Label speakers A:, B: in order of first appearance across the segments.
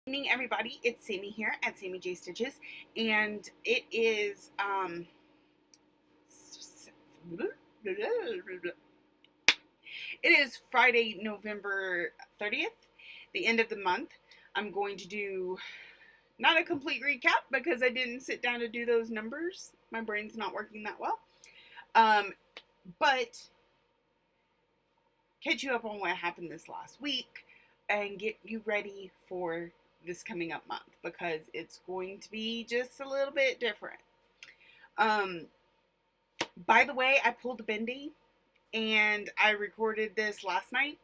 A: Good evening, everybody. It's Sammy here at Sammy J Stitches, and it is Friday, November 30th, the end of the month. I'm going to do not a complete recap because I didn't sit down to do those numbers. My brain's not working that well. But catch you up on what happened this last week and get you ready for this coming up month because it's going to be just a little bit different. By the way, I pulled a bendy and I recorded this last night,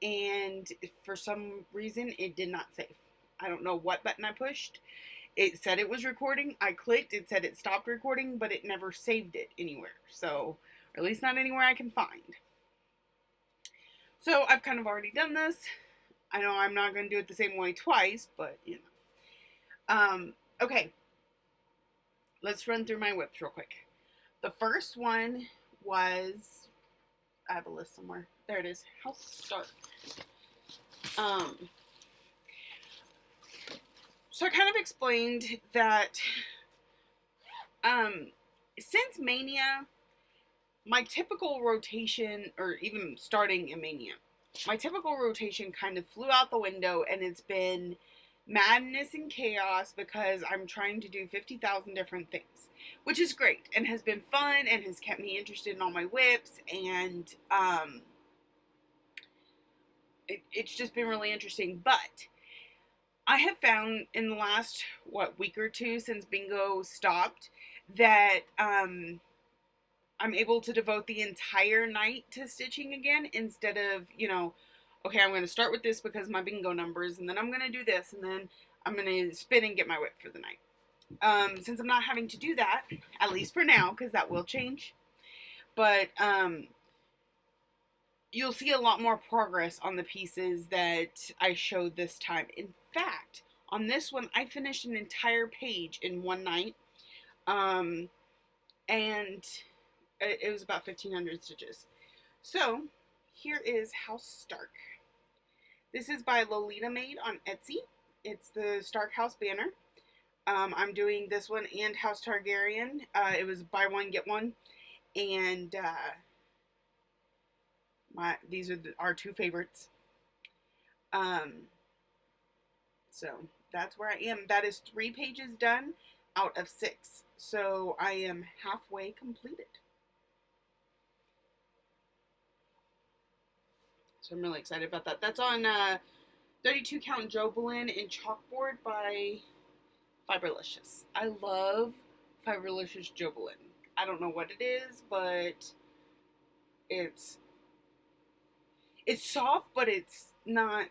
A: and for some reason it did not save. I don't know what button I pushed. It said it was recording. I clicked. It said it stopped recording, but it never saved it anywhere. So, or at least not anywhere I can find. So I've kind of already done this. I know I'm not going to do it the same way twice, but you know. Okay. Let's run through my whips real quick. The first one was, I have a list somewhere. There it is. House Start. So I kind of explained that since Mania, my typical rotation, or even starting in Mania, my typical rotation kind of flew out the window, and it's been madness and chaos because I'm trying to do 50,000 different things, which is great and has been fun and has kept me interested in all my whips, and it's just been really interesting. But I have found in the last, week or two since bingo stopped that I'm able to devote the entire night to stitching again instead of, okay, I'm going to start with this because my bingo numbers, and then I'm going to do this, and then I'm going to spin and get my whip for the night. Since I'm not having to do that, at least for now, because that will change, but you'll see a lot more progress on the pieces that I showed this time. In fact, on this one, I finished an entire page in one night, and it was about 1,500 stitches. So, here is House Stark. This is by Lolita Made on Etsy. It's the Stark House banner. I'm doing this one and House Targaryen. It was buy one, get one. And these are our two favorites. So, that's where I am. That is 3 pages done out of 6. So, I am halfway completed. So I'm really excited about that. That's on 32 count Jobelin in chalkboard by Fiberlicious. I love Fiberlicious Jobelin. I don't know what it is, but it's soft, but it's not,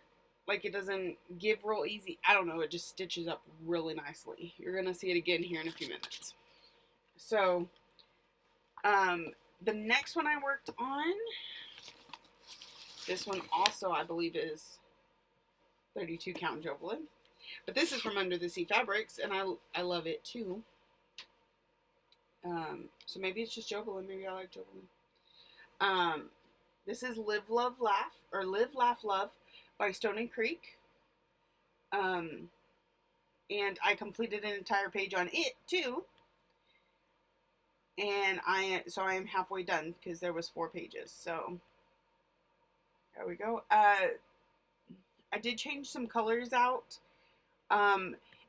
A: like, it doesn't give real easy. I don't know, it just stitches up really nicely. You're going to see it again here in a few minutes. So, the next one I worked on, this one also, I believe, is 32 count Jobelin. But this is from Under the Sea Fabrics, and I love it too. So maybe it's just Jobelin. Maybe I like Jobelin. This is Live, Love, Laugh, or Live, Laugh, Love by Stone and Creek. And I completed an entire page on it too. And I am halfway done because there was 4 pages. So there we go. I did change some colors out.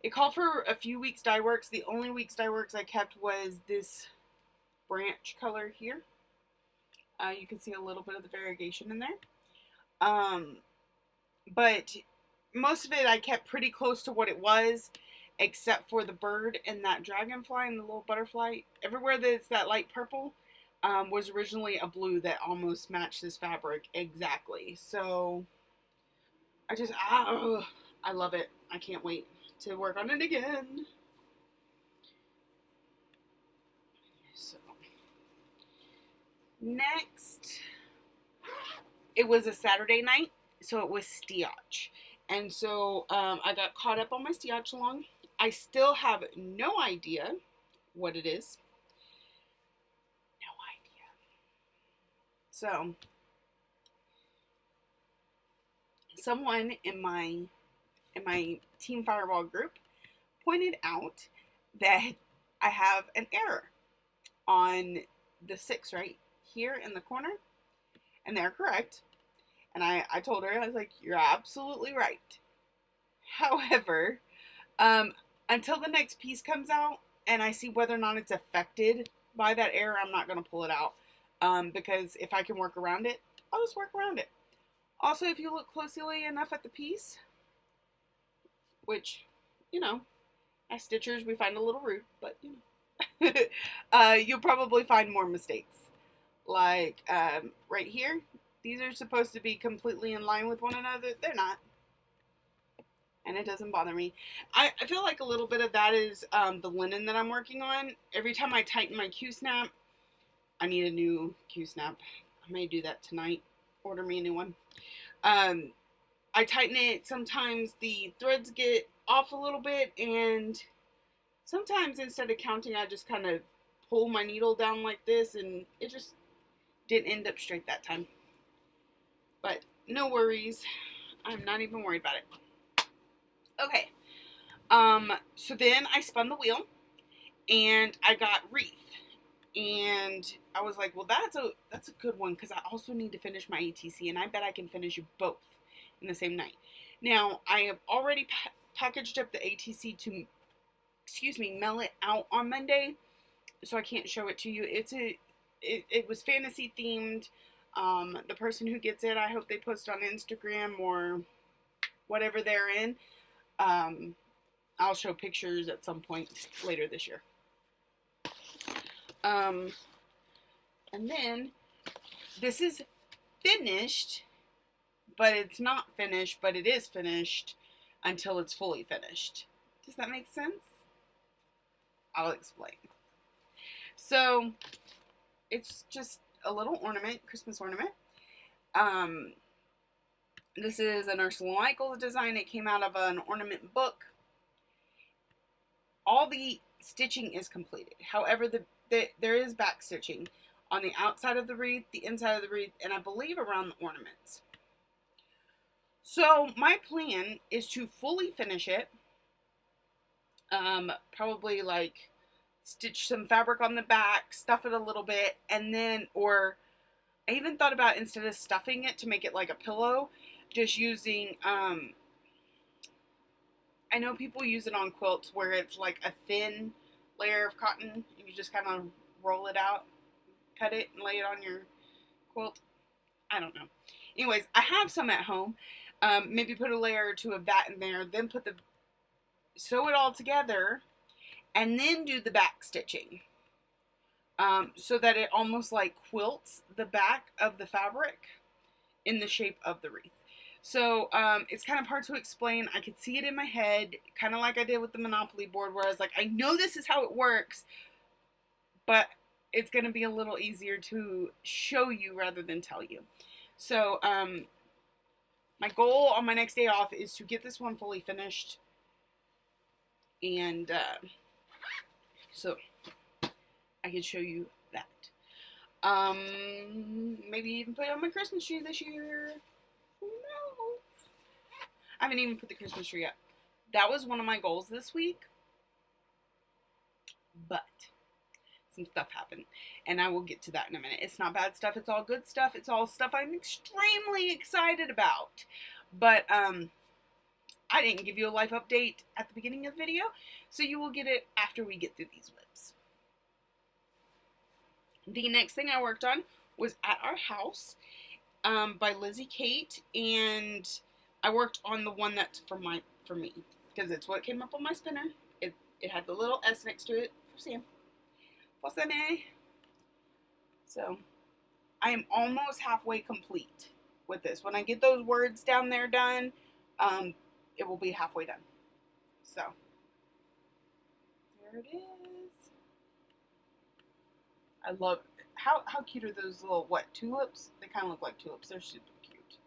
A: It called for a few weeks dye works. The only weeks dye works I kept was this branch color here. You can see a little bit of the variegation in there. But most of it I kept pretty close to what it was, except for the bird and that dragonfly and the little butterfly. Everywhere that's that light purple was originally a blue that almost matched this fabric exactly. So I love it. I can't wait to work on it again. So next, it was a Saturday night, so it was Stiach. And so I got caught up on my Stiach along. I still have no idea what it is. No idea. So someone in my in my Team Fireball group pointed out that I have an error on the 6 right here in the corner, and they're correct. And I told her, I was like, you're absolutely right. However, until the next piece comes out and I see whether or not it's affected by that error, I'm not going to pull it out. Because if I can work around it, I'll just work around it. Also, if you look closely enough at the piece, which, you know, as stitchers, we find a little rude, but, you know, you'll probably find more mistakes. Like, right here, these are supposed to be completely in line with one another. They're not. And it doesn't bother me. I feel like a little bit of that is the linen that I'm working on. Every time I tighten my Q-snap, I need a new Q-snap. I may do that tonight. Order me a new one. I tighten it. Sometimes the threads get off a little bit, and sometimes instead of counting, I just kind of pull my needle down like this, and it just didn't end up straight that time. But no worries. I'm not even worried about it. Okay, so then I spun the wheel, and I got wreath, and I was like, well, that's a good one, because I also need to finish my ATC, and I bet I can finish both in the same night. Now, I have already packaged up the ATC to, mail it out on Monday, so I can't show it to you. It was fantasy themed. The person who gets it, I hope they post on Instagram or whatever they're in. I'll show pictures at some point later this year. And then this is finished, but it's not finished, but it is finished until it's fully finished. Does that make sense? I'll explain. So it's just a little ornament, Christmas ornament. This is an Ursula Michaels design. It came out of an ornament book. All the stitching is completed. However, there is back stitching on the outside of the wreath, the inside of the wreath, and I believe around the ornaments. So my plan is to fully finish it. Probably like stitch some fabric on the back, stuff it a little bit, and then, or I even thought about, instead of stuffing it to make it like a pillow, just using, I know people use it on quilts where it's like a thin layer of cotton, and you just kind of roll it out, cut it, and lay it on your quilt. I don't know. Anyways, I have some at home. Maybe put a layer or two of that in there, then sew it all together, and then do the back stitching. So that it almost like quilts the back of the fabric in the shape of the wreath. So it's kind of hard to explain. I could see it in my head, kind of like I did with the Monopoly board, where I was like, I know this is how it works, but it's going to be a little easier to show you rather than tell you. So my goal on my next day off is to get this one fully finished. And so I can show you that. Maybe even put it on my Christmas tree this year. Who knows? I haven't even put the Christmas tree up. That was one of my goals this week. But some stuff happened. And I will get to that in a minute. It's not bad stuff. It's all good stuff. It's all stuff I'm extremely excited about. But I didn't give you a life update at the beginning of the video. So you will get it after we get through these whips. The next thing I worked on was At Our House by Lizzie Kate, and I worked on the one that's for me, because it's what came up on my spinner. It had the little S next to it for Sam. For Sammy. So I am almost halfway complete with this. When I get those words down there done, it will be halfway done. So there it is. I love it. How cute are those little, tulips? They kind of look like tulips. They're super cute.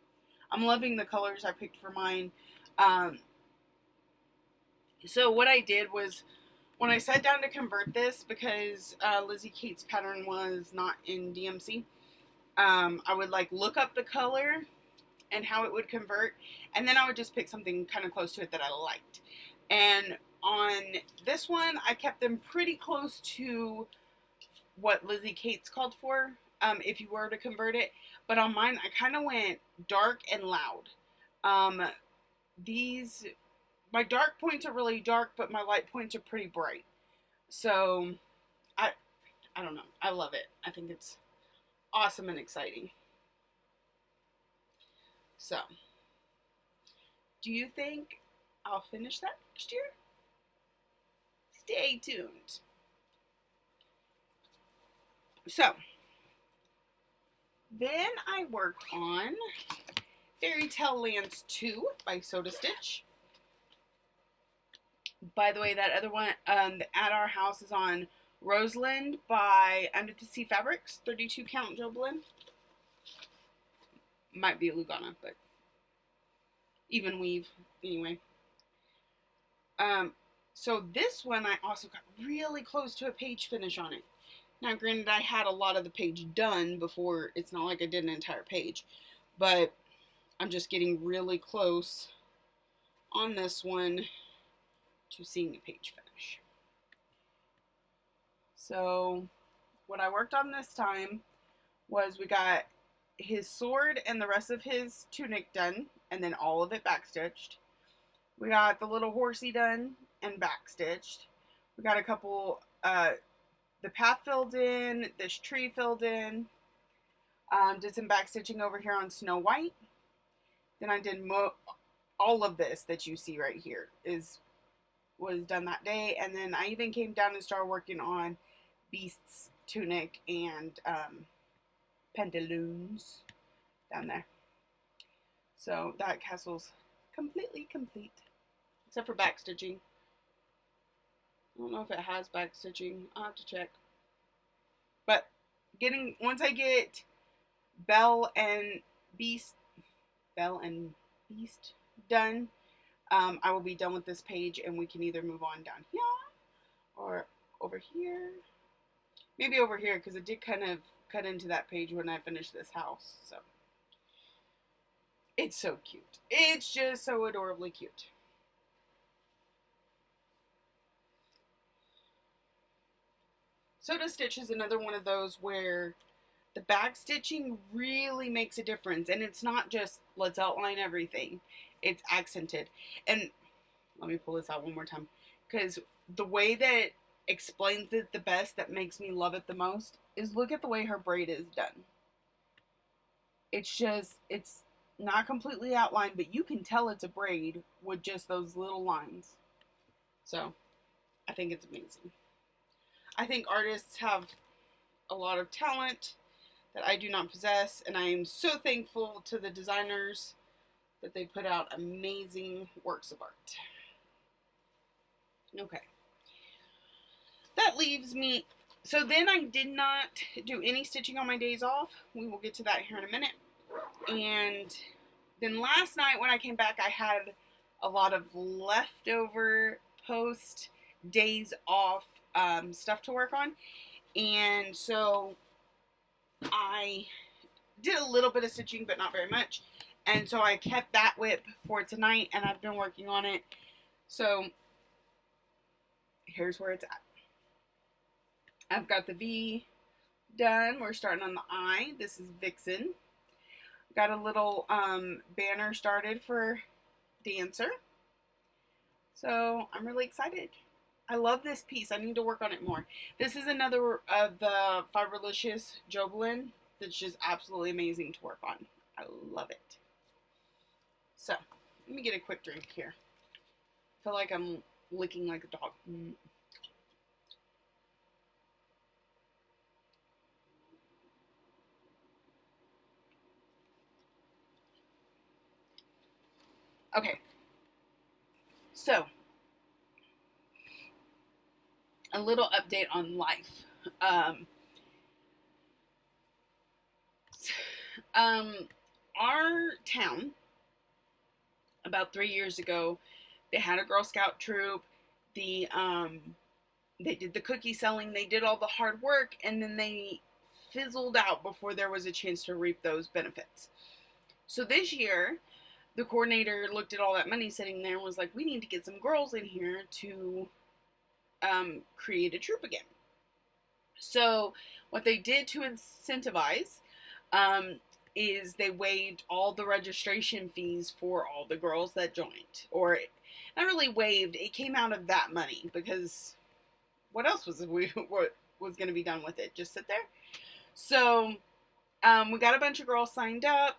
A: I'm loving the colors I picked for mine. So what I did was, when I sat down to convert this, because Lizzie Kate's pattern was not in DMC, I would look up the color and how it would convert, and then I would just pick something kind of close to it that I liked. And on this one, I kept them pretty close to what Lizzie Kate's called for, if you were to convert it. But on mine, I kind of went dark and loud. These, my dark points are really dark, but my light points are pretty bright. So, I don't know. I love it. I think it's awesome and exciting. So, do you think I'll finish that next year? Stay tuned. So, then I worked on Fairy Tale Lands 2 by Soda Stitch. By the way, that other one, At Our House, is on Roseland by Under the Sea Fabrics, 32 count Joblin. Might be a Lugana, but even weave, anyway. So this one, I also got really close to a page finish on it. Now, granted, I had a lot of the page done before. It's not like I did an entire page, but I'm just getting really close on this one to seeing a page finish. So what I worked on this time was we got his sword and the rest of his tunic done, and then all of it backstitched. We got the little horsey done and backstitched. We got a couple, the path filled in, this tree filled in. Did some backstitching over here on Snow White. Then I did all of this that you see right here was done that day. And then I even came down and started working on Beast's tunic and pantaloons down there. So that castle's completely complete, except for backstitching. I don't know if it has backstitching. I'll have to check. But once I get Belle and Beast done, I will be done with this page, and we can either move on down here or over here. Maybe over here, because it did kind of cut into that page when I finished this house. So it's so cute. It's just so adorably cute. Soda Stitch is another one of those where the back stitching really makes a difference. And it's not just, let's outline everything. It's accented. And let me pull this out one more time. Because the way that explains it the best, that makes me love it the most, is look at the way her braid is done. It's just, it's not completely outlined, but you can tell it's a braid with just those little lines. So, I think it's amazing. I think artists have a lot of talent that I do not possess, and I am so thankful to the designers that they put out amazing works of art. Okay. That leaves me, so then I did not do any stitching on my days off. We will get to that here in a minute. And then last night when I came back, I had a lot of leftover post days off stuff to work on. And so I did a little bit of stitching, but not very much. And so I kept that whip for tonight, and I've been working on it. So here's where it's at. I've got the V done. We're starting on the I. This is Vixen. Got a little banner started for Dancer. So I'm really excited. I love this piece. I need to work on it more. This is another of the Fiberlicious Joblin that's just absolutely amazing to work on. I love it. So, let me get a quick drink here. I feel like I'm licking like a dog. Okay. So, a little update on life. Our town, about 3 years ago, they had a Girl Scout troop. They did the cookie selling. They did all the hard work, and then they fizzled out before there was a chance to reap those benefits. So this year, the coordinator looked at all that money sitting there and was like, we need to get some girls in here to create a troop again. So what they did to incentivize is they waived all the registration fees for all the girls that joined. Or not really waived, it came out of that money, because what else was what was going to be done with it? Just sit there? So we got a bunch of girls signed up,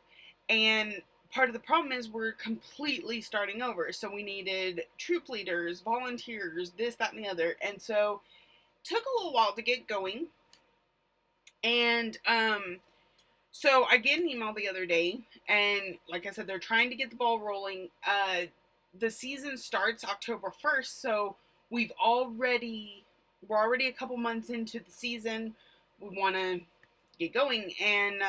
A: and part of the problem is we're completely starting over. So we needed troop leaders, volunteers, this, that, and the other. And so it took a little while to get going. And so I get an email the other day, and like I said, they're trying to get the ball rolling. The season starts October 1st, so we're already a couple months into the season. We want to get going, and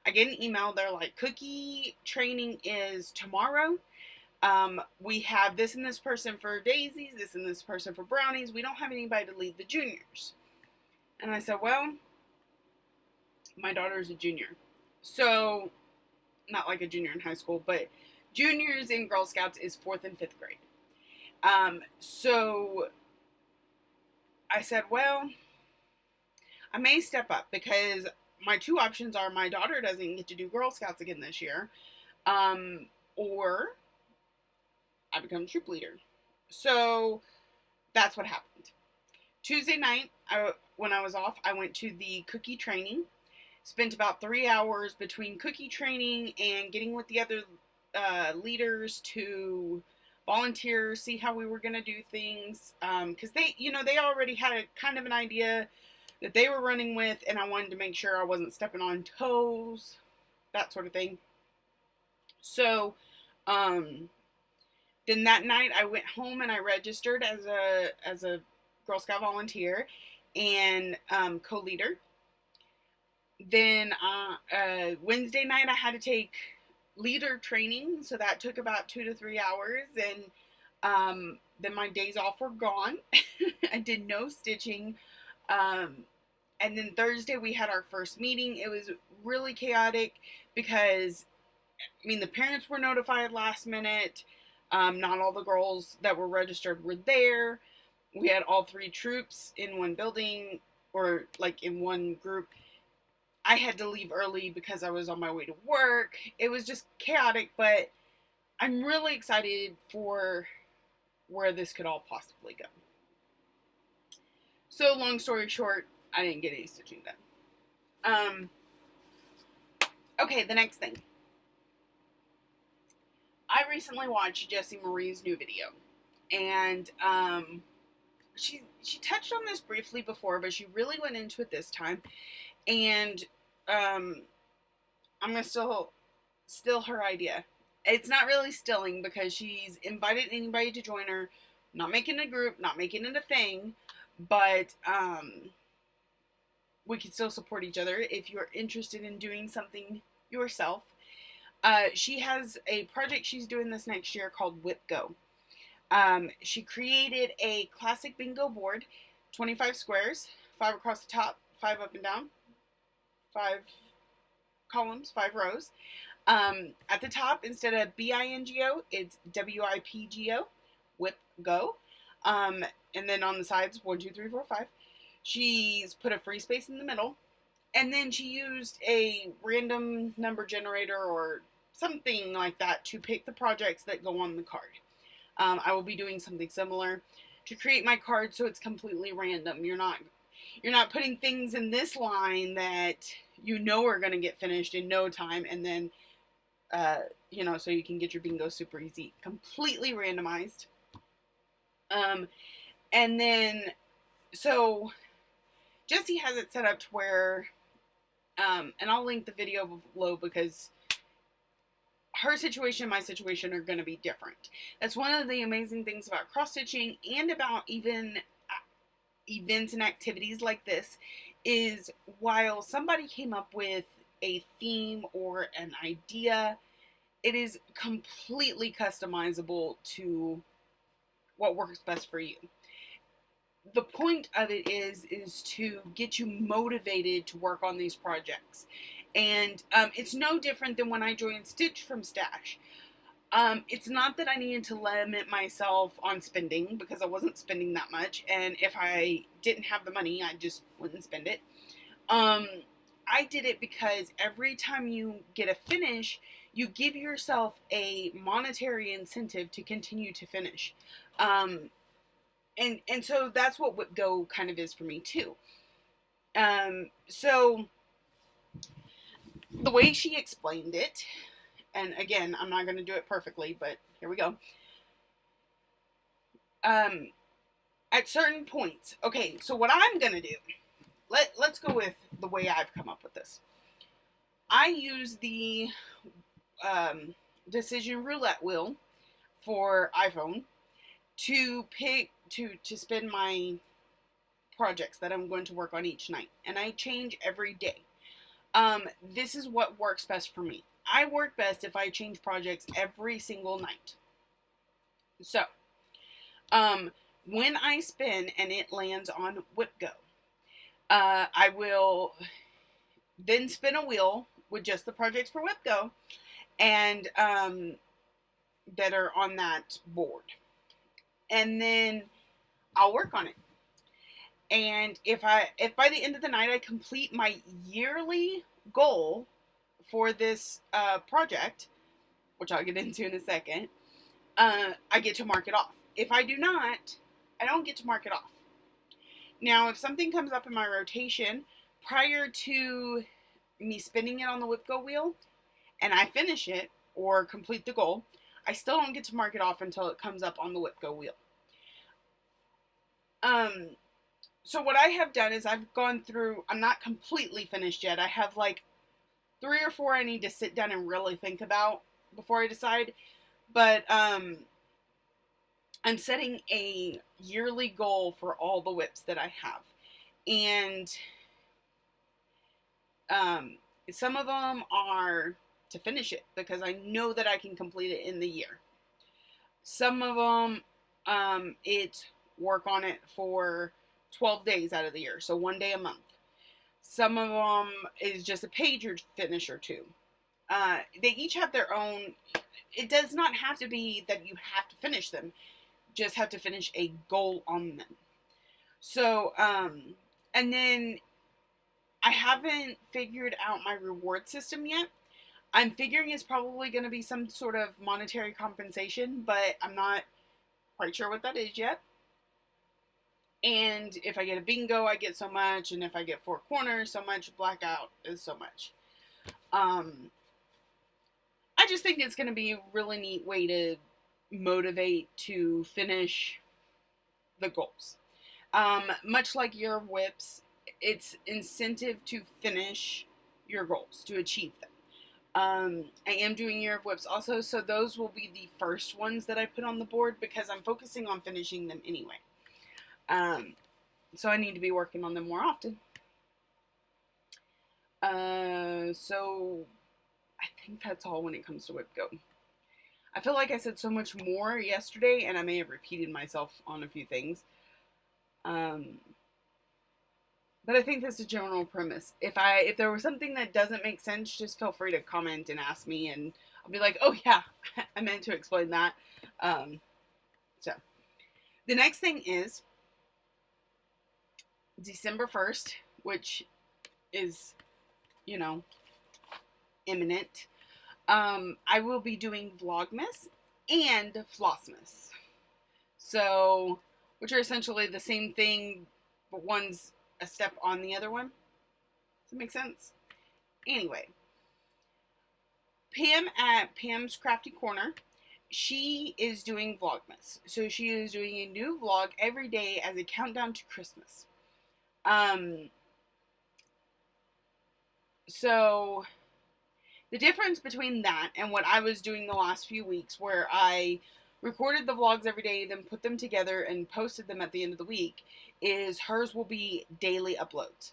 A: I get an email. They're like, cookie training is tomorrow. We have this and this person for daisies, this and this person for brownies. We don't have anybody to lead the juniors. And I said, well, my daughter's a junior. So, not like a junior in high school, but juniors in Girl Scouts is 4th and 5th grade. So I said, well, I may step up, because my two options are my daughter doesn't get to do Girl Scouts again this year, or I become troop leader. So that's what happened. Tuesday night, when I was off, I went to the cookie training. Spent about 3 hours between cookie training and getting with the other leaders to volunteer, see how we were going to do things. Because they already had a kind of an idea that they were running with, and I wanted to make sure I wasn't stepping on toes, that sort of thing. So, then that night I went home and I registered as a Girl Scout volunteer and co-leader. Then Wednesday night I had to take leader training, so that took about 2 to 3 hours, and then my days off were gone. I did no stitching. And then Thursday we had our first meeting. It was really chaotic because, the parents were notified last minute. Not all the girls that were registered were there. We had all 3 troops in one building, or like in one group. I had to leave early because I was on my way to work. It was just chaotic, but I'm really excited for where this could all possibly go. So, long story short, I didn't get any stitching done. Okay, the next thing. I recently watched Jessie Marie's new video, and she touched on this briefly before, but she really went into it this time. And I'm gonna steal her idea. It's not really stealing, because she's invited anybody to join her. Not making a group, not making it a thing, but we can still support each other if you're interested in doing something yourself. She has a project she's doing this next year called Whip Go. She created a classic bingo board, 25 squares, 5 across the top, 5 up and down, 5 columns, 5 rows. At the top, instead of BINGO, it's WIPGO, Whip Go. And then on the sides, 1, 2, 3, 4, 5. She's put a free space in the middle. And then she used a random number generator or something like that to pick the projects that go on the card. I will be doing something similar to create my card, so it's completely random. You're not putting things in this line that are going to get finished in no time, and then so you can get your bingo super easy. Completely randomized. And then so Jessie has it set up to where and I'll link the video below, because her situation and my situation are going to be different. That's one of the amazing things about cross-stitching, and about even events and activities like this, is while somebody came up with a theme or an idea, it is completely customizable to what works best for you. The point of it is to get you motivated to work on these projects. And it's no different than when I joined Stitch from Stash. It's not that I needed to limit myself on spending, because I wasn't spending that much, and if I didn't have the money, I just wouldn't spend it. I did it because every time you get a finish, you give yourself a monetary incentive to continue to finish. And so that's what Whip Go kind of is for me too. So the way she explained it, and again, I'm not going to do it perfectly, but here we go. At certain points, okay, so what I'm going to do, let's go with the way I've come up with this. I use the decision roulette wheel for iPhone to pick to spin my projects that I'm going to work on each night, and I change every day. This is what works best for me. I work best if I change projects every single night. So, when I spin and it lands on Whip Go, I will then spin a wheel with just the projects for Whip Go and that are on that board. And then I'll work on it. And if by the end of the night I complete my yearly goal for this project, which I'll get into in a second, I get to mark it off. If I do not, I don't get to mark it off. Now, if something comes up in my rotation prior to me spinning it on the Whip Go wheel, and I finish it or complete the goal, I still don't get to mark it off until it comes up on the Whip Go wheel. So what I have done is I've gone through, I'm not completely finished yet. I have like 3 or 4 I need to sit down and really think about before I decide. But I'm setting a yearly goal for all the whips that I have. And some of them are to finish it because I know that I can complete it in the year. Some of them, it's work on it for 12 days out of the year, so 1 day a month. Some of them is just a page or finish or two. They each have their own. It does not have to be that you have to finish them, just have to finish a goal on them. So, and then I haven't figured out my reward system yet. I'm figuring it's probably going to be some sort of monetary compensation, but I'm not quite sure what that is yet. And if I get a bingo, I get so much. And if I get 4 corners, so much. Blackout is so much. I just think it's going to be a really neat way to motivate to finish the goals. Much like Year of Whips, it's incentive to finish your goals, to achieve them. I am doing Year of Whips also, so those will be the first ones that I put on the board because I'm focusing on finishing them anyway. So I need to be working on them more often. So I think that's all when it comes to Whip Go. I feel like I said so much more yesterday, and I may have repeated myself on a few things. But I think that's a general premise. If there was something that doesn't make sense, just feel free to comment and ask me, and I'll be like, oh yeah, I meant to explain that. So the next thing is December 1st, which is, imminent. I will be doing Vlogmas and Flossmas. So, which are essentially the same thing, but one's a step on the other one. Does that make sense? Anyway, Pam at Pam's Crafty Corner, she is doing Vlogmas. So she is doing a new vlog every day as a countdown to Christmas. So the difference between that and what I was doing the last few weeks, where I recorded the vlogs every day, then put them together and posted them at the end of the week, is hers will be daily uploads.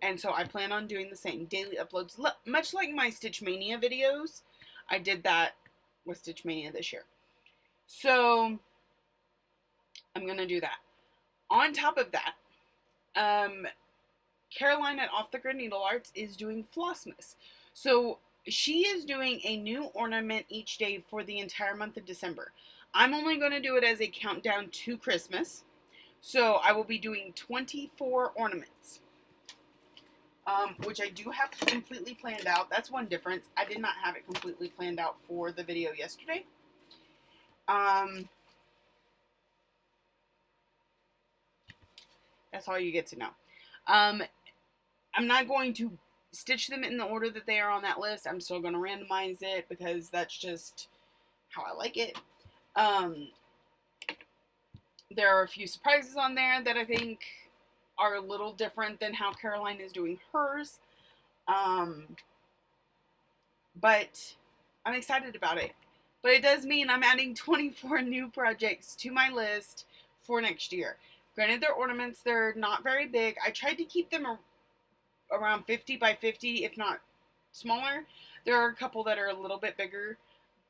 A: And so I plan on doing the same, daily uploads, much like my Stitch Mania videos. I did that with Stitch Mania this year. So I'm going to do that. On top of that, Caroline at Off the Grid Needle Arts is doing Flossmas. So she is doing a new ornament each day for the entire month of December. I'm only going to do it as a countdown to Christmas. So I will be doing 24 ornaments. Which I do have completely planned out. That's one difference. I did not have it completely planned out for the video yesterday. That's all you get to know. I'm not going to stitch them in the order that they are on that list. I'm still going to randomize it because that's just how I like it. There are a few surprises on there that I think are a little different than how Caroline is doing hers. But I'm excited about it. But it does mean I'm adding 24 new projects to my list for next year. Granted, they're ornaments. They're not very big. I tried to keep them around 50 by 50, if not smaller. There are a couple that are a little bit bigger,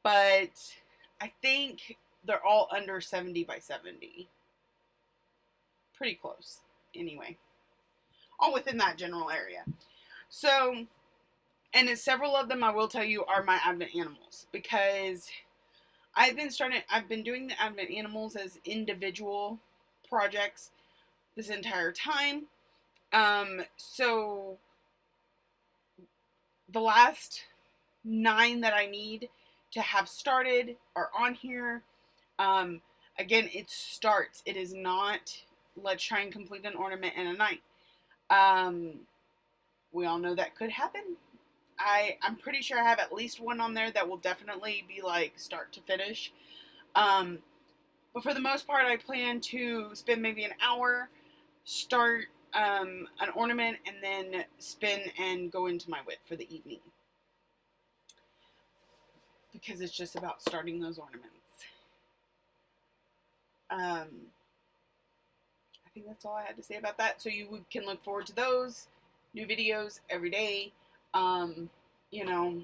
A: but I think they're all under 70 by 70. Pretty close, anyway. All within that general area. So, and several of them, I will tell you, are my Advent animals, because I've been doing the Advent animals as individual projects this entire time. So the last 9 that I need to have started are on here. Again, it starts. It is not, let's try and complete an ornament in a night. We all know that could happen. I'm pretty sure I have at least one on there that will definitely be like start to finish. But for the most part, I plan to spend maybe an hour, start an ornament, and then spin and go into my whip for the evening. Because it's just about starting those ornaments. I think that's all I had to say about that. So you can look forward to those new videos every day. You know,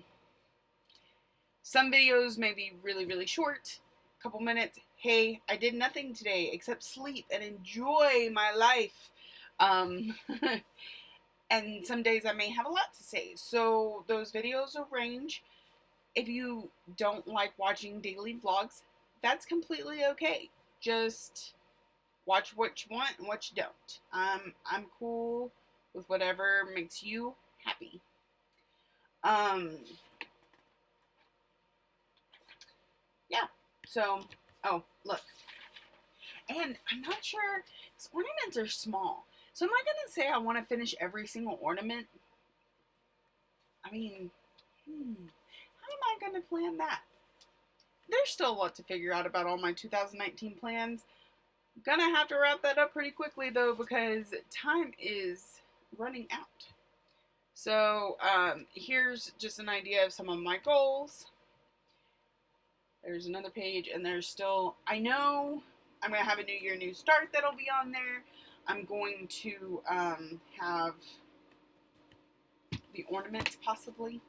A: some videos may be really, really short, a couple minutes. Hey, I did nothing today except sleep and enjoy my life. And some days I may have a lot to say. So those videos will range. If you don't like watching daily vlogs, that's completely okay. Just watch what you want and what you don't. I'm cool with whatever makes you happy. Yeah. So, oh, look. And I'm not sure, because ornaments are small. So am I going to say I want to finish every single ornament? I mean, how am I going to plan that? There's still a lot to figure out about all my 2019 plans. I'm going to have to wrap that up pretty quickly, though, because time is running out. So, here's just an idea of some of my goals. There's another page, and there's still, I know I'm going to have a New Year, New Start that'll be on there. I'm going to have the ornaments, possibly.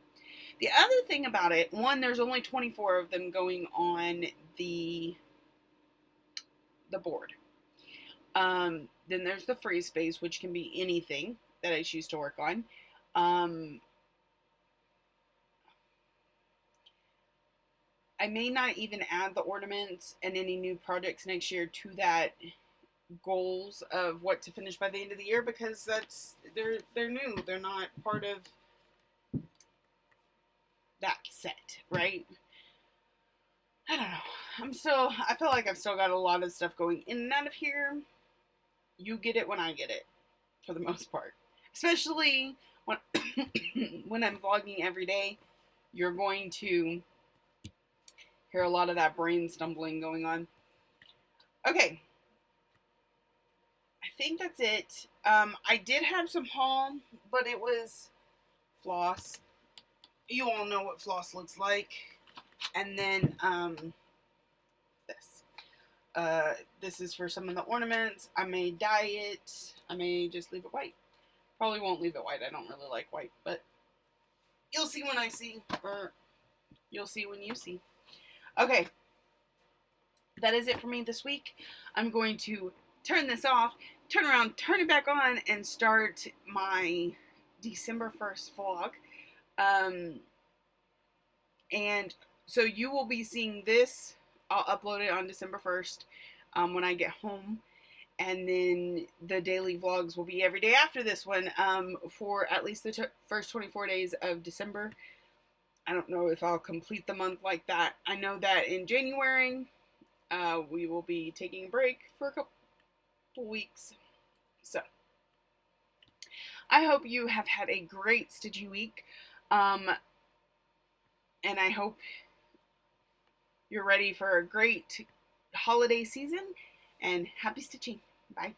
A: The other thing about it, one, there's only 24 of them going on the board. Then there's the free space, which can be anything that I choose to work on. I may not even add the ornaments and any new projects next year to that goals of what to finish by the end of the year, because they're new. They're not part of that set, right? I don't know. I feel like I've still got a lot of stuff going in and out of here. You get it when I get it, for the most part. Especially when, when I'm vlogging every day, you're going to hear a lot of that brain stumbling going on. Okay. I think that's it. I did have some haul, but it was floss. You all know what floss looks like. And then, this. This is for some of the ornaments. I may dye it. I may just leave it white. Probably won't leave it white. I don't really like white, but you'll see when I see, or you'll see when you see. Okay. That is it for me this week. I'm going to turn this off. turn around, turn it back on, and start my December 1st vlog. And so you will be seeing this. I'll upload it on December 1st when I get home. And then the daily vlogs will be every day after this one for at least the first 24 days of December. I don't know if I'll complete the month like that. I know that in January we will be taking a break for a couple weeks. So I hope you have had a great stitchy week. And I hope you're ready for a great holiday season. And happy stitching. Bye.